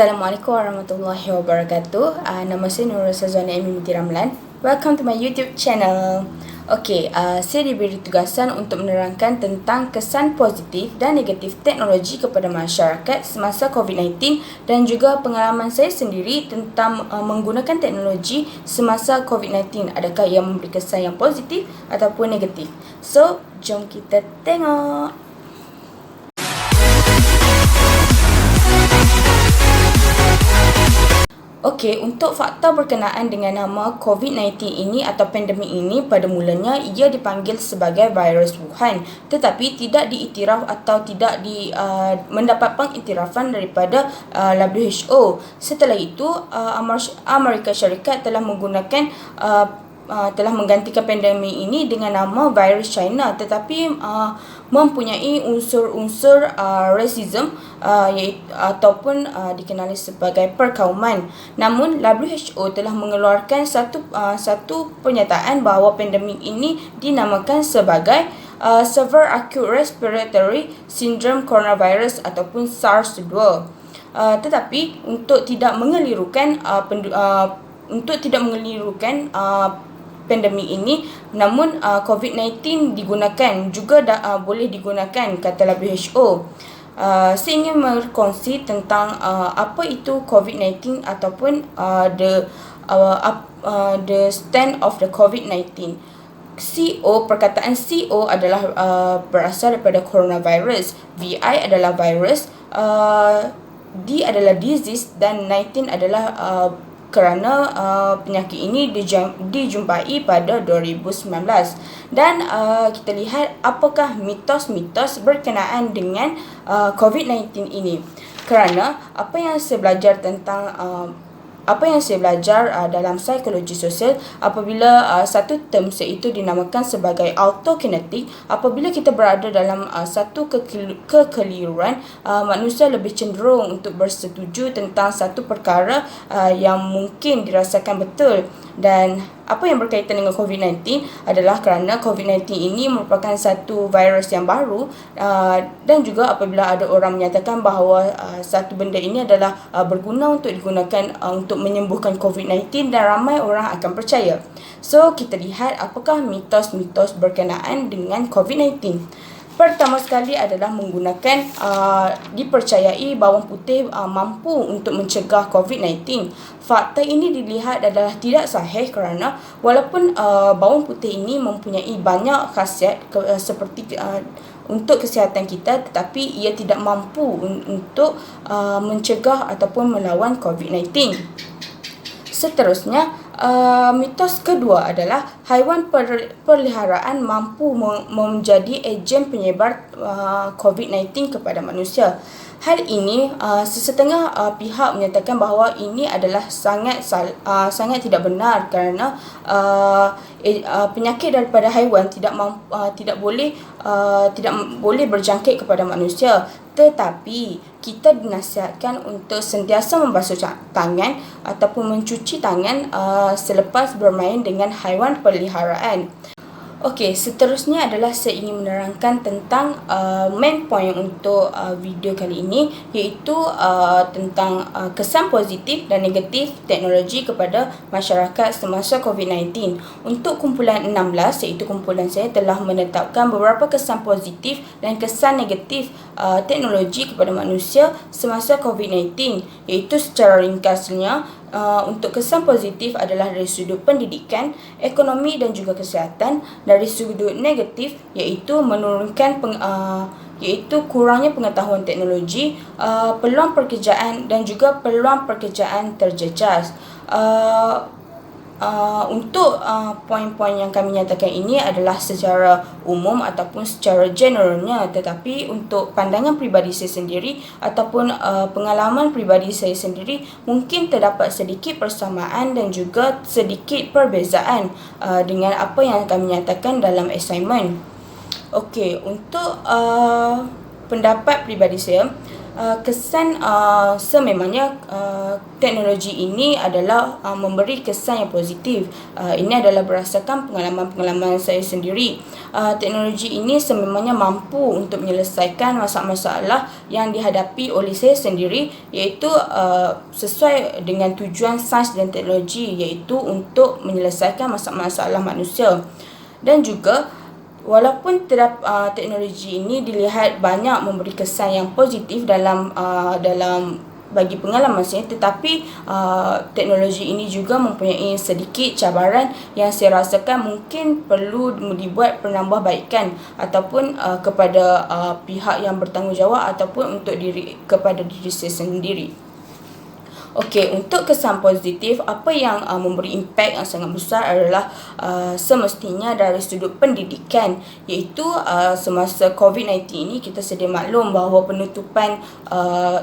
Assalamualaikum warahmatullahi wabarakatuh. Nama saya Nurul Sazwani Amin binti Ramlan. Welcome to my YouTube channel. Saya diberi tugasan untuk menerangkan tentang kesan positif dan negatif teknologi kepada masyarakat semasa COVID-19 dan juga pengalaman saya sendiri tentang menggunakan teknologi semasa COVID-19. Adakah ia memberi kesan yang positif ataupun negatif? So, jom kita tengok. Untuk fakta berkenaan dengan nama COVID-19 ini atau pandemik ini, pada mulanya ia dipanggil sebagai virus Wuhan, tetapi tidak diiktiraf atau tidak mendapat pengiktirafan daripada WHO. Setelah itu, Amerika Syarikat telah menggantikan pandemik ini dengan nama virus China, tetapi mempunyai unsur-unsur racism ataupun dikenali sebagai perkauman. Namun WHO telah mengeluarkan satu pernyataan bahawa pandemik ini dinamakan sebagai Severe Acute Respiratory Syndrome Coronavirus ataupun SARS-2. Tetapi untuk tidak mengelirukan pandemik ini, namun COVID-19 boleh digunakan, kata WHO. Saya ingin berkongsi tentang apa itu COVID-19 ataupun the stand of the COVID-19. Perkataan CO adalah berasal daripada coronavirus, VI adalah virus, D adalah disease dan 19 adalah kerana penyakit ini dijumpai pada 2019. Dan kita lihat apakah mitos-mitos berkenaan dengan COVID-19 ini. Kerana apa yang saya belajar dalam psikologi sosial, apabila satu term iaitu dinamakan sebagai autokinetik, apabila kita berada dalam satu kekeliruan, manusia lebih cenderung untuk bersetuju tentang satu perkara yang mungkin dirasakan betul. Dan apa yang berkaitan dengan COVID-19 adalah kerana COVID-19 ini merupakan satu virus yang baru, dan juga apabila ada orang menyatakan bahawa satu benda ini adalah berguna untuk digunakan untuk menyembuhkan COVID-19, dan ramai orang akan percaya. So, kita lihat apakah mitos-mitos berkenaan dengan COVID-19. Pertama sekali adalah menggunakan dipercayai bawang putih mampu untuk mencegah COVID-19. Fakta ini dilihat adalah tidak sahih kerana walaupun bawang putih ini mempunyai banyak khasiat seperti untuk kesihatan kita, tetapi ia tidak mampu untuk mencegah ataupun melawan COVID-19. Seterusnya, mitos kedua adalah haiwan peliharaan mampu menjadi ejen penyebar COVID-19 kepada manusia. Hal ini sesetengah pihak menyatakan bahawa ini adalah sangat tidak benar kerana penyakit daripada haiwan tidak boleh berjangkit kepada manusia. Tetapi kita dinasihatkan untuk sentiasa membasuh tangan ataupun mencuci tangan selepas bermain dengan haiwan peliharaan. Seterusnya adalah saya ingin menerangkan tentang main point untuk video kali ini, iaitu tentang kesan positif dan negatif teknologi kepada masyarakat semasa COVID-19. Untuk kumpulan 16, iaitu kumpulan saya telah menetapkan beberapa kesan positif dan kesan negatif teknologi kepada manusia semasa COVID-19, iaitu secara ringkasnya, untuk kesan positif adalah dari sudut pendidikan, ekonomi dan juga kesihatan. Dari sudut negatif iaitu menurunkan kurangnya pengetahuan teknologi, peluang pekerjaan dan juga peluang pekerjaan terjejas. Untuk poin-poin yang kami nyatakan ini adalah secara umum ataupun secara generalnya, tetapi untuk pandangan pribadi saya sendiri ataupun pengalaman pribadi saya sendiri, mungkin terdapat sedikit persamaan dan juga sedikit perbezaan dengan apa yang kami nyatakan dalam assignment. Untuk pendapat pribadi saya, kesan sememangnya teknologi ini adalah memberi kesan yang positif. Ini adalah berdasarkan pengalaman-pengalaman saya sendiri. Teknologi ini sememangnya mampu untuk menyelesaikan masalah-masalah yang dihadapi oleh saya sendiri, iaitu sesuai dengan tujuan sains dan teknologi, iaitu untuk menyelesaikan masalah-masalah manusia. Dan juga walaupun teknologi ini dilihat banyak memberi kesan yang positif dalam bagi pengalaman saya, tetapi teknologi ini juga mempunyai sedikit cabaran yang saya rasakan mungkin perlu dibuat penambahbaikan ataupun kepada pihak yang bertanggungjawab ataupun kepada diri saya sendiri. Okey, untuk kesan positif, apa yang memberi impak yang sangat besar adalah semestinya dari sudut pendidikan, iaitu semasa COVID-19 ini kita sedia maklum bahawa penutupan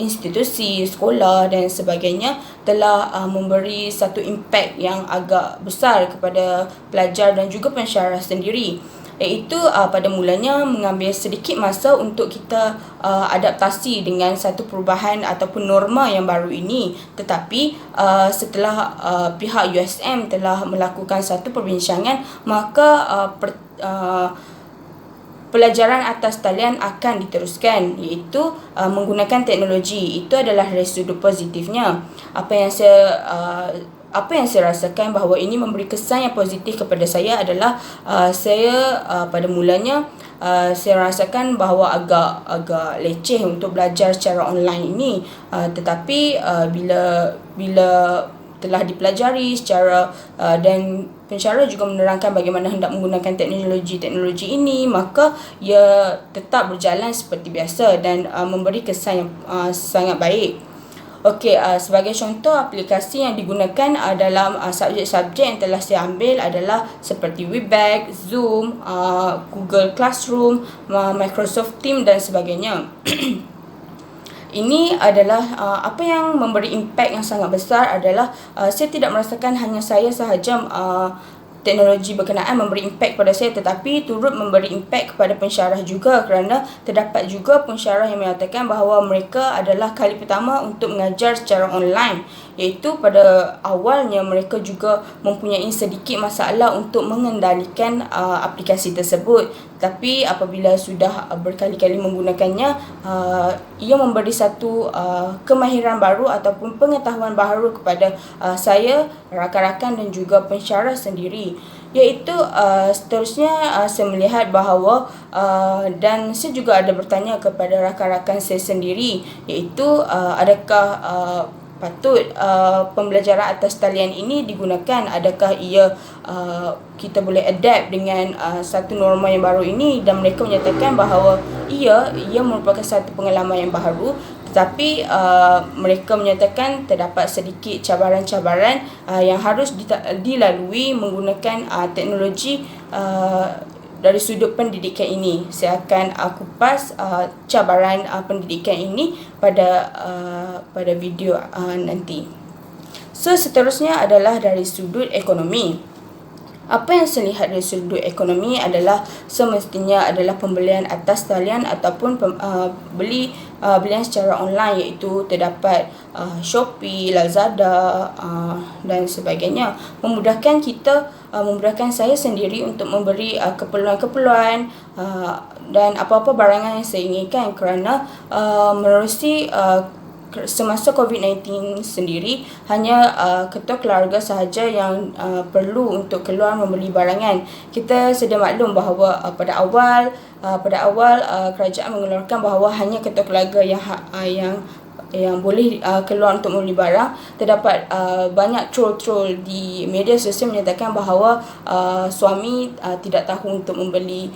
institusi, sekolah dan sebagainya telah memberi satu impak yang agak besar kepada pelajar dan juga pensyarah sendiri, iaitu pada mulanya mengambil sedikit masa untuk kita adaptasi dengan satu perubahan ataupun norma yang baru ini. Tetapi setelah pihak USM telah melakukan satu perbincangan, maka pelajaran atas talian akan diteruskan, iaitu menggunakan teknologi. Itu adalah dari sudut positifnya. Apa yang saya rasakan bahawa ini memberi kesan yang positif kepada saya adalah saya pada mulanya saya rasakan bahawa agak leceh untuk belajar secara online ini, tetapi bila telah dipelajari secara dan pensyarah juga menerangkan bagaimana hendak menggunakan teknologi ini, maka ia tetap berjalan seperti biasa dan memberi kesan yang sangat baik. Okey, sebagai contoh aplikasi yang digunakan dalam subjek-subjek yang telah saya ambil adalah seperti Webex, Zoom, Google Classroom, Microsoft Teams dan sebagainya. Ini adalah apa yang memberi impak yang sangat besar adalah saya tidak merasakan hanya saya sahaja teknologi berkenaan memberi impak pada saya, tetapi turut memberi impak kepada pensyarah juga, kerana terdapat juga pensyarah yang menyatakan bahawa mereka adalah kali pertama untuk mengajar secara online, iaitu pada awalnya mereka juga mempunyai sedikit masalah untuk mengendalikan aplikasi tersebut, tapi apabila sudah berkali-kali menggunakannya, ia memberi satu kemahiran baru ataupun pengetahuan baru kepada saya, rakan-rakan dan juga pensyarah sendiri. Iaitu seterusnya saya melihat bahawa dan saya juga ada bertanya kepada rakan-rakan saya sendiri, iaitu adakah patut pembelajaran atas talian ini digunakan, adakah kita boleh adapt dengan satu norma yang baru ini, dan mereka menyatakan bahawa ia merupakan satu pengalaman yang baru, tetapi mereka menyatakan terdapat sedikit cabaran-cabaran yang harus dilalui menggunakan teknologi dari sudut pendidikan ini. Saya akan kupas cabaran pendidikan ini pada video nanti. So, seterusnya adalah dari sudut ekonomi. Apa yang saya lihat dari sudut ekonomi adalah semestinya adalah pembelian atas talian ataupun belian secara online, iaitu terdapat Shopee, Lazada dan sebagainya. Memudahkan saya sendiri untuk memberi keperluan-keperluan dan apa-apa barangan yang saya inginkan, kerana menerusi semasa COVID-19 sendiri hanya ketua keluarga sahaja yang perlu untuk keluar membeli barangan. Kita sedia maklum bahawa pada awal kerajaan mengeluarkan bahawa hanya ketua keluarga yang boleh keluar untuk membeli barang. Terdapat banyak troll di media sosial menyatakan bahawa suami tidak tahu untuk membeli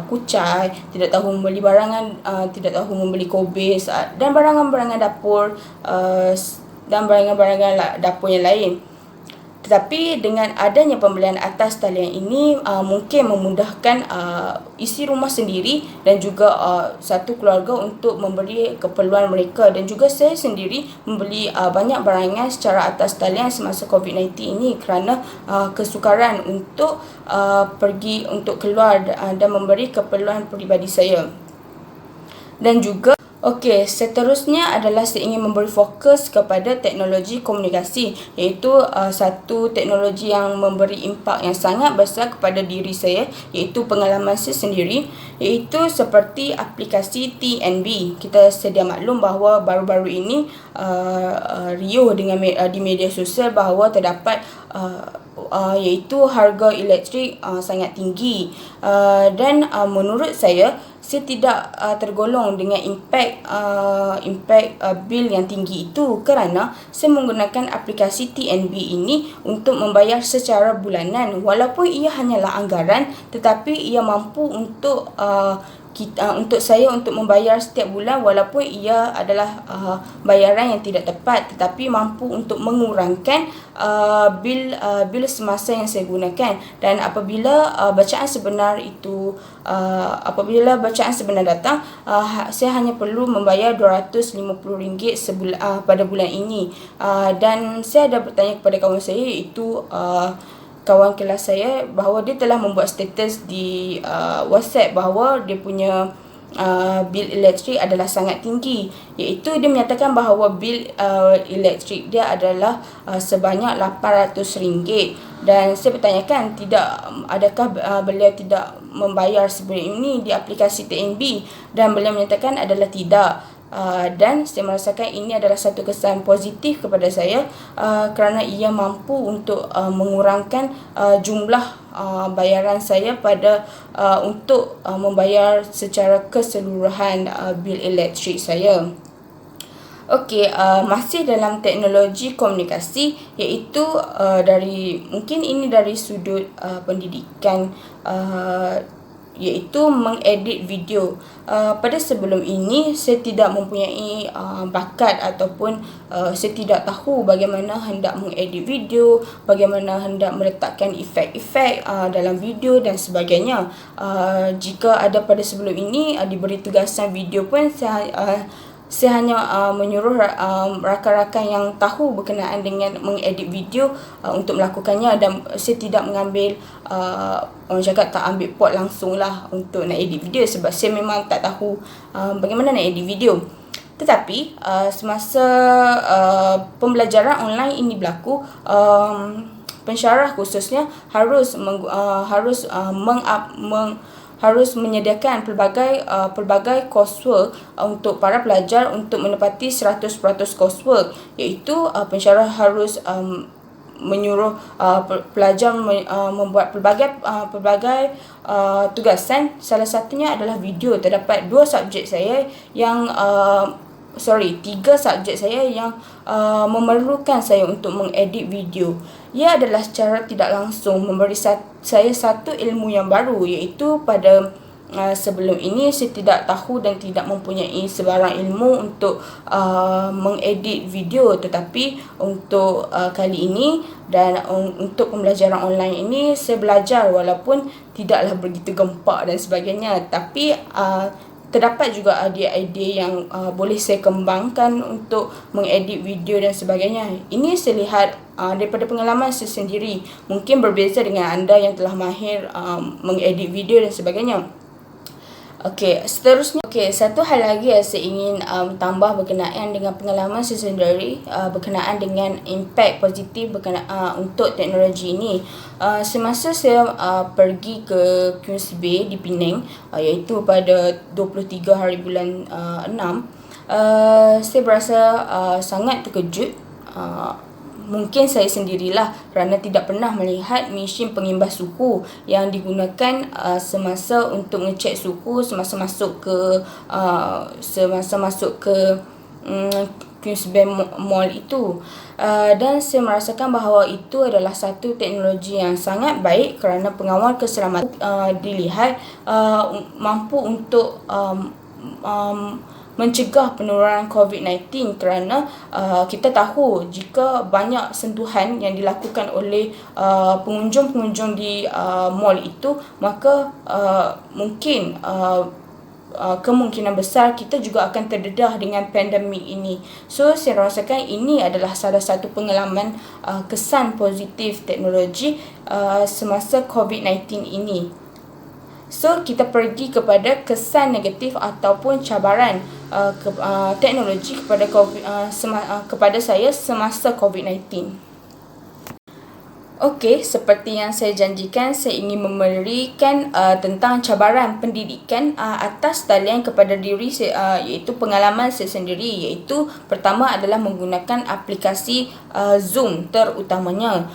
kucai, tidak tahu membeli barangan, tidak tahu membeli kobis dan barangan-barangan dapur dan barangan-barangan dapur yang lain. Tetapi dengan adanya pembelian atas talian ini mungkin memudahkan isi rumah sendiri dan juga satu keluarga untuk memberi keperluan mereka, dan juga saya sendiri membeli banyak barangan secara atas talian semasa COVID-19 ini kerana kesukaran untuk pergi untuk keluar dan memberi keperluan peribadi saya. Dan juga seterusnya adalah saya ingin memberi fokus kepada teknologi komunikasi, iaitu satu teknologi yang memberi impak yang sangat besar kepada diri saya, iaitu pengalaman saya sendiri, iaitu seperti aplikasi TNB. Kita sedia maklum bahawa baru-baru ini riuh dengan di media sosial bahawa terdapat iaitu harga elektrik sangat tinggi, dan menurut saya tidak tergolong dengan impak bil yang tinggi itu, kerana saya menggunakan aplikasi TNB ini untuk membayar secara bulanan. Walaupun ia hanyalah anggaran, tetapi ia mampu untuk untuk saya untuk membayar setiap bulan, walaupun ia adalah bayaran yang tidak tepat, tetapi mampu untuk mengurangkan bil semasa yang saya gunakan. Dan apabila bacaan sebenar datang, saya hanya perlu membayar RM250 sebulan pada bulan ini. Dan saya ada bertanya kepada kawan saya, iaitu kawan kelas saya, bahawa dia telah membuat status di WhatsApp bahawa dia punya bil elektrik adalah sangat tinggi, iaitu dia menyatakan bahawa bil elektrik dia adalah sebanyak RM800. Dan saya bertanyakan, adakah beliau tidak membayar sebelum ini di aplikasi TNB, dan beliau menyatakan adalah tidak. Dan saya merasakan ini adalah satu kesan positif kepada saya, kerana ia mampu untuk mengurangkan jumlah bayaran saya untuk membayar secara keseluruhan bil elektrik saya. Masih dalam teknologi komunikasi, iaitu mungkin ini dari sudut pendidikan, iaitu mengedit video. Pada sebelum ini saya tidak mempunyai bakat, ataupun saya tidak tahu bagaimana hendak mengedit video, bagaimana hendak meletakkan efek-efek dalam video dan sebagainya. Jika ada pada sebelum ini diberi tugasan video pun, saya hanya menyuruh rakan-rakan yang tahu berkenaan dengan mengedit video untuk melakukannya, dan saya tidak mengambil orang cakap tak ambil pot langsung lah untuk nak edit video, sebab saya memang tak tahu bagaimana nak edit video. Tetapi semasa pembelajaran online ini berlaku, pensyarah khususnya harus menyediakan pelbagai coursework untuk para pelajar untuk menepati 100% coursework, iaitu pensyarah harus menyuruh pelajar membuat pelbagai tugasan. Salah satunya adalah video. Terdapat 3 subjek saya yang memerlukan saya untuk mengedit video. Ia adalah secara tidak langsung memberi saya satu ilmu yang baru, iaitu pada sebelum ini saya tidak tahu dan tidak mempunyai sebarang ilmu untuk mengedit video. Tetapi untuk kali ini dan untuk pembelajaran online ini, saya belajar walaupun tidaklah begitu gempak dan sebagainya. Tapi terdapat juga idea yang boleh saya kembangkan untuk mengedit video dan sebagainya. Ini saya lihat daripada pengalaman saya sendiri. Mungkin berbeza dengan anda yang telah mahir mengedit video dan sebagainya. Seterusnya, satu hal lagi yang saya ingin tambah berkenaan dengan pengalaman saya sendiri, berkenaan dengan impak positif untuk teknologi ini. Semasa saya pergi ke Queens Bay di Penang, iaitu pada 23 hari bulan 6, saya berasa sangat terkejut. Mungkin saya sendirilah, kerana tidak pernah melihat mesin pengimbas suhu yang digunakan semasa untuk ngecek suhu semasa masuk ke Queens Bay Mall itu. Dan saya merasakan bahawa itu adalah satu teknologi yang sangat baik, kerana pengawal keselamatan dilihat mampu untuk mencegah penularan COVID-19, kerana kita tahu jika banyak sentuhan yang dilakukan oleh pengunjung-pengunjung di mall itu, maka mungkin kemungkinan besar kita juga akan terdedah dengan pandemik ini. So, saya rasakan ini adalah salah satu pengalaman kesan positif teknologi semasa COVID-19 ini. So kita pergi kepada kesan negatif ataupun cabaran teknologi kepada saya semasa COVID-19. Okey, seperti yang saya janjikan, saya ingin memberikan tentang cabaran pendidikan atas talian kepada diri saya, iaitu pengalaman saya sendiri, iaitu pertama adalah menggunakan aplikasi Zoom terutamanya.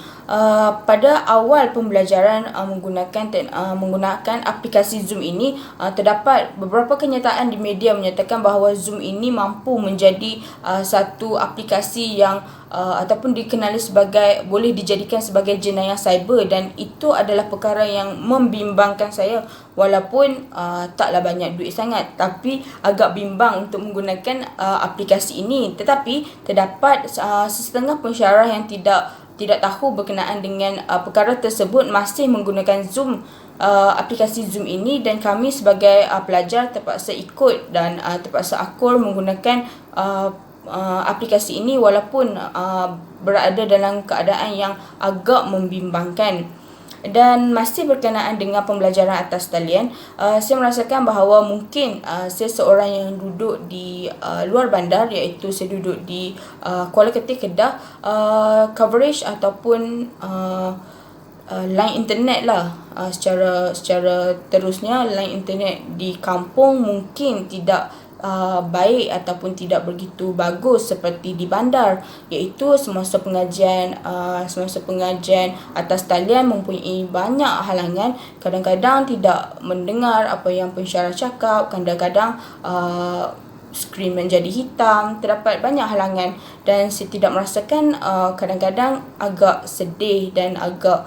Pada awal pembelajaran menggunakan aplikasi Zoom ini, terdapat beberapa kenyataan di media menyatakan bahawa Zoom ini mampu menjadi satu aplikasi yang ataupun dikenali boleh dijadikan sebagai jenayah cyber, dan itu adalah perkara yang membimbangkan saya. Walaupun taklah banyak duit sangat, tapi agak bimbang untuk menggunakan aplikasi ini. Tetapi terdapat sesetengah pensyarah yang tidak tahu berkenaan dengan perkara tersebut masih menggunakan Zoom, aplikasi Zoom ini, dan kami sebagai pelajar terpaksa ikut dan terpaksa akur menggunakan aplikasi ini walaupun berada dalam keadaan yang agak membimbangkan. Dan masih berkenaan dengan pembelajaran atas talian, saya merasakan bahawa mungkin saya seorang yang duduk di luar bandar, iaitu saya duduk di Kuala Kedah, Kedah, coverage ataupun line internet lah, secara terusnya line internet di kampung mungkin tidak baik ataupun tidak begitu bagus seperti di bandar, iaitu semasa pengajian atas talian mempunyai banyak halangan. Kadang-kadang tidak mendengar apa yang pensyarah cakap, kadang-kadang skrin menjadi hitam, terdapat banyak halangan, dan saya tidak merasakan kadang-kadang agak sedih dan agak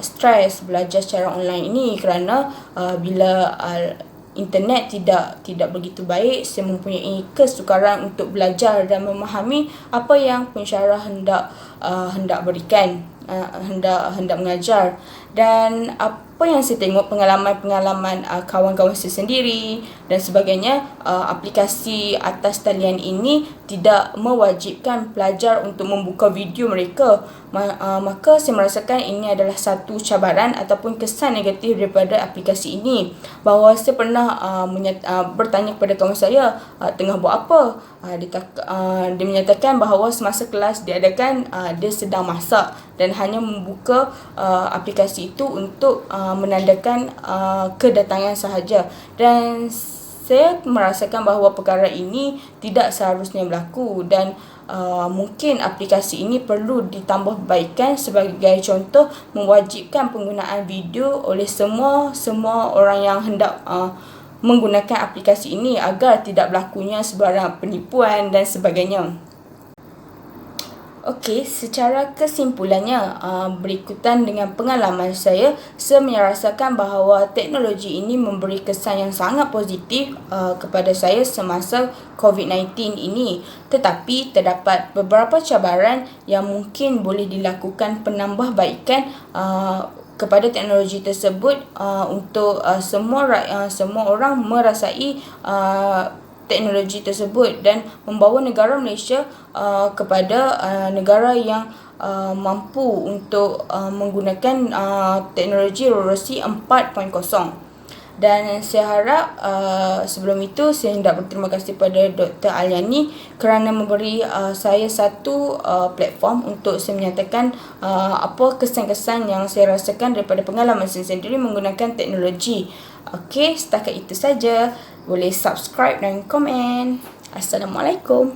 stres belajar secara online ini, kerana bila internet tidak begitu baik, saya mempunyai kesukaran untuk belajar dan memahami apa yang pensyarah hendak berikan, hendak mengajar. Dan apa yang saya tengok, pengalaman kawan-kawan saya sendiri dan sebagainya, aplikasi atas talian ini tidak mewajibkan pelajar untuk membuka video mereka. Maka saya merasakan ini adalah satu cabaran ataupun kesan negatif daripada aplikasi ini. Bahawa saya pernah bertanya kepada kawan saya, tengah buat apa? Dia menyatakan bahawa semasa kelas diadakan, dia sedang masak dan hanya membuka aplikasi itu untuk menandakan kedatangan sahaja. Dan saya merasakan bahawa perkara ini tidak seharusnya berlaku, dan mungkin aplikasi ini perlu ditambah perbaikan. Sebagai contoh, mewajibkan penggunaan video oleh semua orang yang hendak menggunakan aplikasi ini agar tidak berlakunya sebarang penipuan dan sebagainya. Okey, secara kesimpulannya, berikutan dengan pengalaman saya merasakan bahawa teknologi ini memberi kesan yang sangat positif kepada saya semasa COVID-19 ini. Tetapi terdapat beberapa cabaran yang mungkin boleh dilakukan penambahbaikan kepada teknologi tersebut untuk semua orang merasai teknologi tersebut dan membawa negara Malaysia kepada negara yang mampu untuk menggunakan teknologi revolusi 4.0. Dan saya harap sebelum itu saya hendak berterima kasih kepada Dr. Aliani kerana memberi saya satu platform untuk saya menyatakan apa kesan-kesan yang saya rasakan daripada pengalaman saya sendiri menggunakan teknologi. Okey, setakat itu saja. Boleh subscribe dan komen. Assalamualaikum.